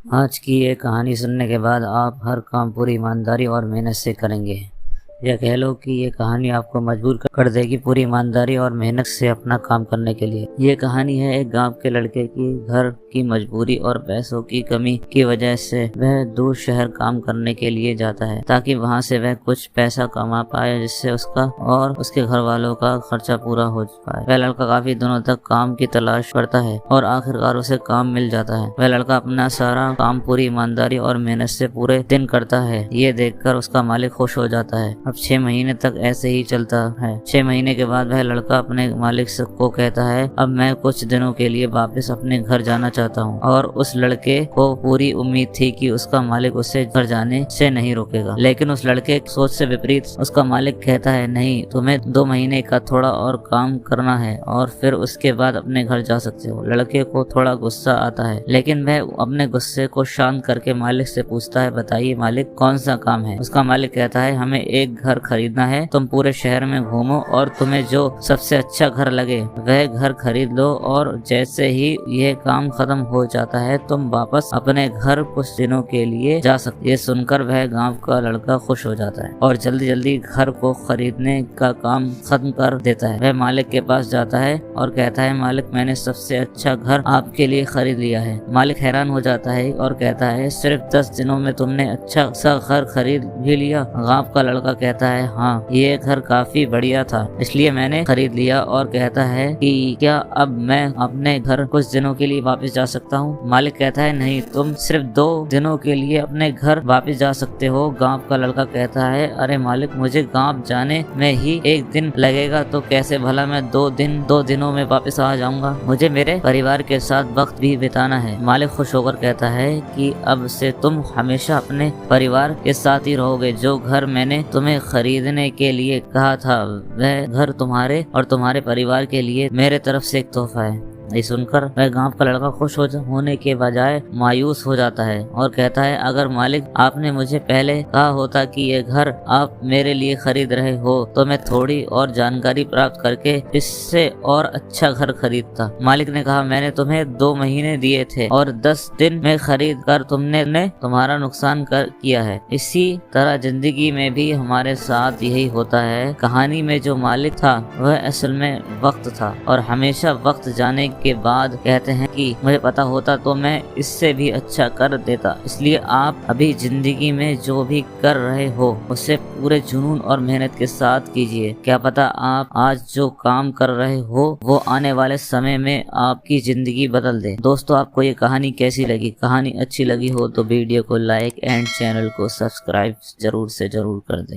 आज की ये कहानी सुनने के बाद आप हर काम पूरी ईमानदारी और मेहनत से करेंगे। या कह लो कि ये कहानी आपको मजबूर कर देगी पूरी ईमानदारी और मेहनत से अपना काम करने के लिए। ये कहानी है एक गांव के लड़के की। घर की मजबूरी और पैसों की कमी की वजह से वह दूर शहर काम करने के लिए जाता है ताकि वहां से वह कुछ पैसा कमा पाए जिससे उसका और उसके घर वालों का खर्चा पूरा हो पाए। वह लड़का काफी दिनों तक काम की तलाश करता है और आखिरकार उसे काम मिल जाता है। वह लड़का अपना सारा काम पूरी ईमानदारी और मेहनत से पूरे दिन करता है। ये देखकर उसका मालिक खुश हो जाता है। अब 6 महीने तक ऐसे ही चलता है। 6 महीने के बाद वह लड़का अपने मालिक को कहता है, अब मैं कुछ दिनों के लिए वापस अपने घर जाना चाहता हूँ। और उस लड़के को पूरी उम्मीद थी कि उसका मालिक उसे घर जाने से नहीं रोकेगा, लेकिन उस लड़के की सोच से विपरीत उसका मालिक कहता है, नहीं, तुम्हें 2 महीने का थोड़ा और काम करना है और फिर उसके बाद अपने घर जा सकते हो। लड़के को थोड़ा गुस्सा आता है, लेकिन वह अपने गुस्से को शांत करके मालिक से पूछता है, बताइए मालिक, कौन सा काम है। उसका मालिक कहता है, हमें एक घर खरीदना है। तुम पूरे शहर में घूमो और तुम्हें जो सबसे अच्छा घर लगे वह घर खरीद लो और जैसे ही यह काम खत्म हो जाता है तुम वापस अपने घर कुछ दिनों के लिए जा सकते। ये सुनकर वह गांव का लड़का खुश हो जाता है और जल्दी जल्दी घर को खरीदने का काम खत्म कर देता है। वह मालिक के पास जाता है और कहता है, मालिक, मैंने सबसे अच्छा घर आपके लिए खरीद लिया है। मालिक हैरान हो जाता है और कहता है, सिर्फ 10 दिनों में तुमने अच्छा सा घर खरीद भी लिया। गांव का लड़का कहता है, हाँ, ये घर काफी बढ़िया था इसलिए मैंने खरीद लिया। और कहता है कि क्या अब मैं अपने घर कुछ दिनों के लिए वापस जा सकता हूँ। मालिक कहता है, नहीं, तुम सिर्फ 2 दिनों के लिए अपने घर वापस जा सकते हो। गांव का लड़का कहता है, अरे मालिक, मुझे गांव जाने में ही 1 दिन लगेगा तो कैसे भला मैं 2 दिनों में वापस आ जाऊंगा। मुझे मेरे परिवार के साथ वक्त भी बिताना है। मालिक खुश होकर कहता है कि अब से तुम हमेशा अपने परिवार के साथ ही रहोगे। जो घर मैंने तुम्हें खरीदने के लिए कहा था वह घर तुम्हारे और तुम्हारे परिवार के लिए मेरे तरफ से एक तोहफा है। ये सुनकर वह गांव का लड़का खुश होने के बजाय मायूस हो जाता है और कहता है, अगर मालिक आपने मुझे पहले कहा होता कि ये घर आप मेरे लिए खरीद रहे हो तो मैं थोड़ी और जानकारी प्राप्त करके इससे और अच्छा घर खरीदता। मालिक ने कहा, मैंने तुम्हें 2 महीने दिए थे और 10 दिन में खरीद कर तुमने तुम्हारा नुकसान किया है। इसी तरह जिंदगी में भी हमारे साथ यही होता है। कहानी में जो मालिक था वह असल में वक्त था और हमेशा वक्त जाने के बाद कहते हैं कि मुझे पता होता तो मैं इससे भी अच्छा कर देता। इसलिए आप अभी जिंदगी में जो भी कर रहे हो उसे पूरे जुनून और मेहनत के साथ कीजिए। क्या पता आप आज जो काम कर रहे हो वो आने वाले समय में आपकी जिंदगी बदल दे। दोस्तों, आपको ये कहानी कैसी लगी? कहानी अच्छी लगी हो तो वीडियो को लाइक एंड चैनल को सब्सक्राइब जरूर से जरूर कर दें।